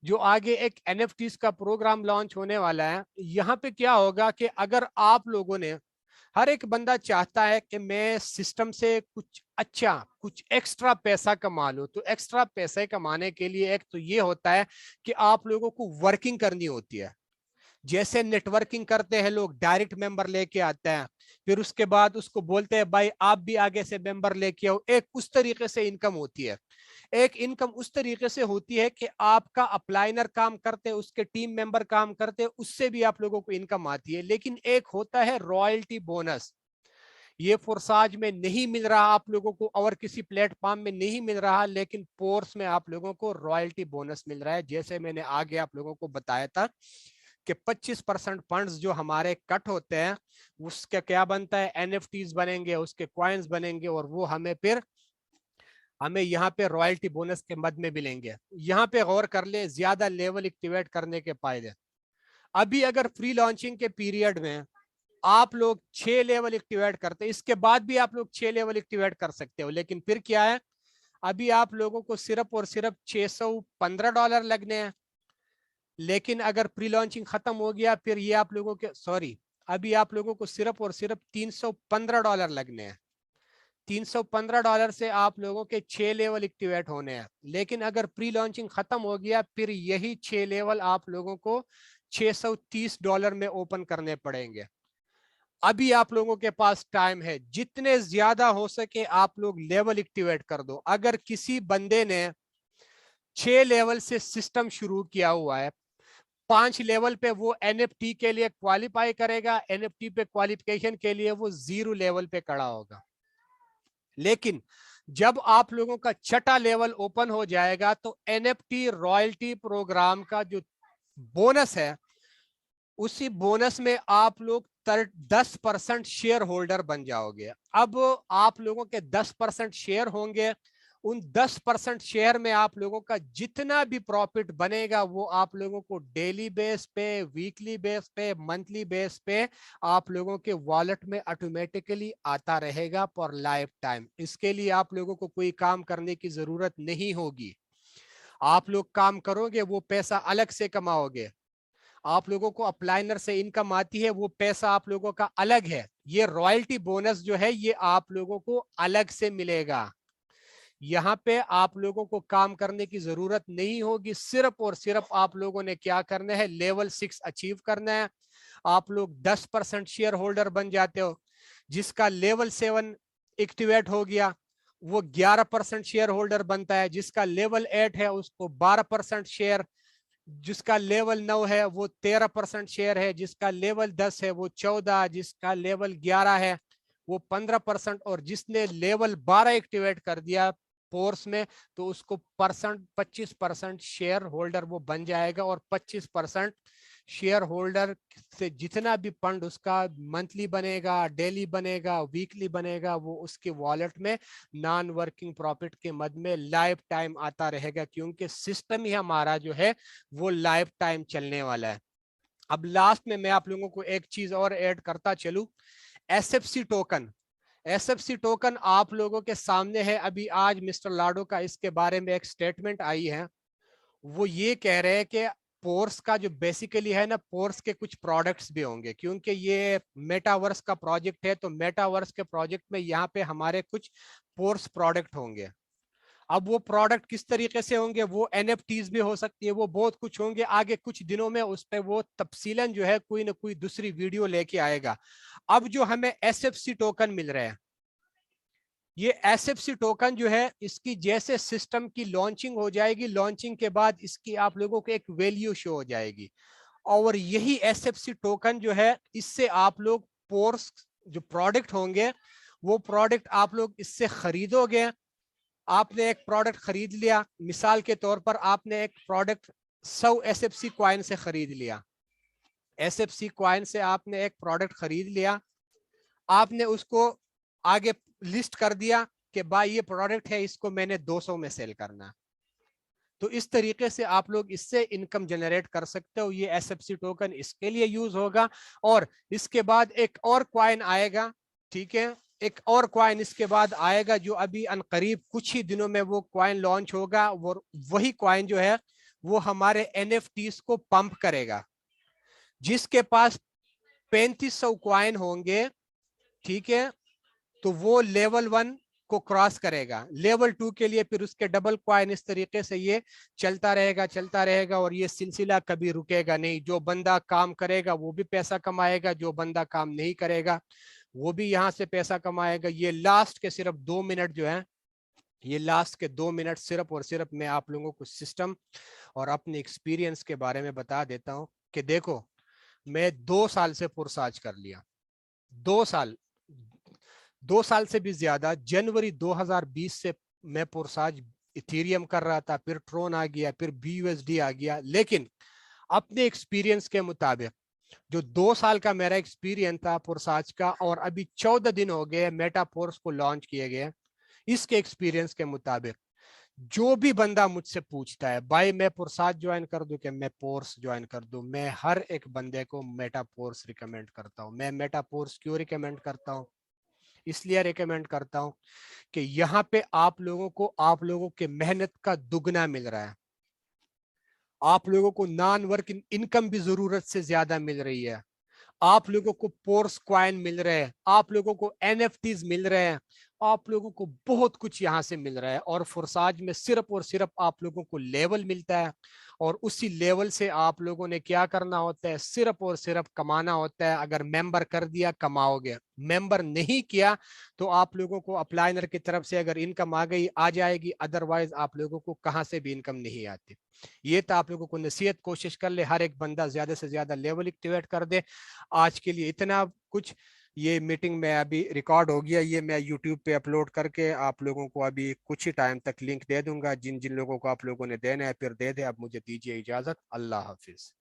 جو آگے ایک NFTs کا پروگرام لانچ ہونے والا ہے، یہاں پہ کیا ہوگا کہ اگر آپ لوگوں نے، ہر ایک بندہ چاہتا ہے کہ میں سسٹم سے کچھ اچھا کچھ ایکسٹرا پیسہ کما لوں، تو ایکسٹرا پیسے کمانے کے لیے ایک تو یہ ہوتا ہے کہ آپ لوگوں کو ورکنگ کرنی ہوتی ہے. جیسے نیٹ ورکنگ کرتے ہیں لوگ، ڈائریکٹ ممبر لے کے آتے ہیں، پھر اس کے بعد اس کو بولتے ہیں بھائی آپ بھی آگے سے ممبر لے کے آؤ، ایک اس طریقے سے انکم ہوتی ہے. ایک انکم اس طریقے سے ہوتی ہے کہ آپ کا اپلائنر کام کرتے، اس کے ٹیم ممبر کام کرتے، اس سے بھی آپ لوگوں کو انکم آتی ہے. لیکن ایک ہوتا ہے رائلٹی بونس، یہ فورساج میں نہیں مل رہا آپ لوگوں کو اور کسی پلیٹ فارم میں نہیں مل رہا، لیکن پورس میں آپ لوگوں کو رائلٹی بونس مل رہا ہے. جیسے میں نے آگے آپ لوگوں کو بتایا تھا کہ 25% فنڈز جو ہمارے کٹ ہوتے ہیں اس کا کیا بنتا ہے، NFTs بنیں گے، اس کے کوائنز بنیں گے، اور وہ ہمیں یہاں پہ رائلٹی بونس کے مد میں ملیں گے. یہاں پہ غور کر لیں زیادہ لیول ایکٹیویٹ کرنے کے فائدے. ابھی اگر فری لانچنگ کے پیریڈ میں آپ لوگ 6 لیول ایکٹیویٹ کرتے، اس کے بعد بھی آپ لوگ 6 لیول ایکٹیویٹ کر سکتے ہو، لیکن پھر کیا ہے، ابھی آپ لوگوں کو صرف اور صرف $615 لگنے ہیں. لیکن اگر پری لانچنگ ختم ہو گیا پھر یہ آپ لوگوں کے ابھی آپ لوگوں کو صرف اور صرف $315 لگنے ہیں. $315 سے آپ لوگوں کے 6 لیول ایکٹیویٹ ہونے ہیں. لیکن اگر پری لانچنگ ختم ہو گیا پھر یہی 6 لیول آپ لوگوں کو $630 میں اوپن کرنے پڑیں گے. ابھی آپ لوگوں کے پاس ٹائم ہے، جتنے زیادہ ہو سکے آپ لوگ لیول ایکٹیویٹ کر دو. اگر کسی بندے نے 6 لیول سے سسٹم شروع کیا ہوا ہے، 5 لیول پہ وہ NFT کے لیے کوالیفائی کرے گا، NFT پہ کوالیفیکیشن کے لیے وہ 0 لیول پہ کھڑا ہوگا. لیکن جب آپ لوگوں کا 6 لیول اوپن ہو جائے گا تو NFT رائلٹی پروگرام کا جو بونس ہے، اسی بونس میں آپ لوگ 10% شیئر ہولڈر بن جاؤ گے. اب آپ لوگوں کے 10% شیئر ہوں گے، ان 10% شیئر میں آپ لوگوں کا جتنا بھی پروفٹ بنے گا وہ آپ لوگوں کو ڈیلی بیس پہ، ویکلی بیس پہ، منتھلی بیس پہ آپ لوگوں کے والٹ میں آٹومیٹکلی آتا رہے گا فار لائف ٹائم. اس کے لیے آپ لوگوں کو کوئی کام کرنے کی ضرورت نہیں ہوگی. آپ لوگ کام کرو گے وہ پیسہ الگ سے کماؤ گے. آپ لوگوں کو اپلائنر سے انکم آتی ہے، وہ پیسہ آپ لوگوں کا الگ ہے. یہ رائلٹی بونس جو ہے یہ آپ لوگوں کو الگ سے ملے گا. یہاں پہ آپ لوگوں کو کام کرنے کی ضرورت نہیں ہوگی. صرف اور صرف آپ لوگوں نے کیا کرنا ہے، لیول 6 اچیو کرنا ہے. آپ لوگ 10% شیئر ہولڈر بن جاتے ہو. جس کا لیول 7 ایکٹیویٹ ہو گیا وہ 11% شیئر ہولڈر بنتا ہے. جس کا لیول 8 ہے اس کو 12% شیئر، جس کا لیول 9 ہے وہ 13% شیئر ہے، جس کا لیول 10 ہے وہ 14، جس کا لیول 11 ہے وہ 15%، اور جس نے لیول 12 ایکٹیویٹ کر دیا فورس میں تو اس کو 25% شیئر ہولڈر وہ بن جائے گا. اور 25% شیئر ہولڈر سے جتنا بھی فنڈ اس کا منتھلی بنے گا، ڈیلی بنے گا، ویکلی بنے گا، وہ اس کے والٹ میں نان ورکنگ پروفٹ کے مد میں لائف ٹائم آتا رہے گا، کیونکہ سسٹم ہی ہمارا جو ہے وہ لائف ٹائم چلنے والا ہے. اب لاسٹ میں آپ لوگوں کو ایک چیز اور ایڈ کرتا چلوں، SFC ٹوکن. SFC ٹوکن آپ لوگوں کے سامنے ہے. ابھی آج مسٹر لاڈو کا اس کے بارے میں ایک سٹیٹمنٹ آئی ہے. وہ یہ کہہ رہے ہیں کہ پورس کا جو بیسیکلی ہے نا، پورس کے کچھ پروڈکٹس بھی ہوں گے، کیونکہ یہ میٹاورس کا پروجیکٹ ہے. تو میٹاورس کے پروجیکٹ میں یہاں پہ ہمارے کچھ پورس پروڈکٹ ہوں گے. اب وہ پروڈکٹ کس طریقے سے ہوں گے، وہ NFTs بھی ہو سکتی ہے، وہ بہت کچھ ہوں گے. آگے کچھ دنوں میں اس پہ وہ تفصیلاً جو ہے کوئی نہ کوئی دوسری ویڈیو لے کے آئے گا. اب جو ہمیں SFC ٹوکن مل رہے ہیں، یہ SFC ٹوکن جو ہے اس کی جیسے سسٹم کی لانچنگ ہو جائے گی، لانچنگ کے بعد اس کی آپ لوگوں کو ایک ویلیو شو ہو جائے گی. اور یہی SFC ٹوکن جو ہے اس سے آپ لوگ پورس جو پروڈکٹ ہوں گے وہ پروڈکٹ آپ لوگ اس سے خریدو گے. آپ نے ایک پروڈکٹ خرید لیا، مثال کے طور پر آپ نے ایک پروڈکٹ 100 SFC کوائن سے خرید لیا. SFC کوائن سے آپ نے ایک پروڈکٹ خرید لیا، آپ نے اس کو آگے لسٹ کر دیا کہ بھائی یہ پروڈکٹ ہے، اس کو میں نے 200 میں سیل کرنا. تو اس طریقے سے آپ لوگ اس سے انکم جنریٹ کر سکتے ہو. یہ SFC ٹوکن اس کے لیے یوز ہوگا. اور اس کے بعد ایک اور کوائن آئے گا، ٹھیک ہے، ایک اور کوائن اس کے بعد آئے گا جو ابھی ان قریب کچھ ہی دنوں میں وہ کوائن لانچ ہوگا. وہی کوائن جو ہے وہ ہمارے NFTs کو پمپ کرے گا. جس کے پاس 3500 کوائن ہوں گے, ٹھیک ہے, تو وہ لیول 1 کو کراس کرے گا. لیول 2 کے لیے پھر اس کے ڈبل کوائن. اس طریقے سے یہ چلتا رہے گا اور یہ سلسلہ کبھی رکے گا نہیں. جو بندہ کام کرے گا وہ بھی پیسہ کمائے گا, جو بندہ کام نہیں کرے گا وہ بھی یہاں سے پیسہ کمائے گا. یہ لاسٹ کے صرف 2 منٹ جو ہیں, یہ لاسٹ کے 2 منٹ صرف اور صرف میں آپ لوگوں کو سسٹم اور اپنے ایکسپیرینس کے بارے میں بتا دیتا ہوں کہ دیکھو میں 2 سال سے پرساج کر لیا, 2 سال سے بھی زیادہ. جنوری 2020 سے میں پرساج ایتھیریم کر رہا تھا, پھر ٹرون آ گیا, پھر BUSD آ گیا. لیکن اپنے ایکسپیرینس کے مطابق جو 2 سال کا میرا ایکسپیرینس تھا پرساج کا, اور ابھی 14 دن ہو گئے میٹا پورس کو لانچ کیے گئے, اس کے ایکسپیرینس کے مطابق جو بھی بندہ مجھ سے پوچھتا ہے بھائی میں پرساج جوائن کر دوں کہ میں پورس جوائن کر دوں, میں ہر ایک بندے کو میٹا پورس ریکمینڈ کرتا ہوں. میں میٹا پورس کیوں ریکمینڈ کرتا ہوں؟ اس لیے ریکمینڈ کرتا ہوں کہ یہاں پہ آپ لوگوں کے محنت کا دگنا مل رہا ہے. آپ لوگوں کو نان ورک انکم بھی ضرورت سے زیادہ مل رہی ہے. آپ لوگوں کو پورس کوائن مل رہے ہیں, آپ لوگوں کو NFTs مل رہے ہیں, آپ لوگوں کو بہت کچھ یہاں سے مل رہا ہے. اور فرساج میں صرف اور صرف آپ لوگوں کو لیول ملتا ہے, اور اسی لیول سے آپ لوگوں نے کیا کرنا ہوتا ہے, صرف اور صرف کمانا ہوتا ہے. اگر ممبر کر دیا کماؤ گے, ممبر نہیں کیا تو آپ لوگوں کو اپلائنر کی طرف سے اگر انکم آ جائے گی, ادروائز آپ لوگوں کو کہاں سے بھی انکم نہیں آتی. یہ تو آپ لوگوں کو نصیحت, کوشش کر لے ہر ایک بندہ زیادہ سے زیادہ لیول ایکٹیویٹ کر دے. آج کے لیے اتنا کچھ. یہ میٹنگ میں ابھی ریکارڈ ہو گیا, یہ میں یوٹیوب پہ اپلوڈ کر کے آپ لوگوں کو ابھی کچھ ہی ٹائم تک لنک دے دوں گا. جن لوگوں کو آپ لوگوں نے دینا ہے پھر دے دے. اب مجھے دیجیے اجازت. اللہ حافظ.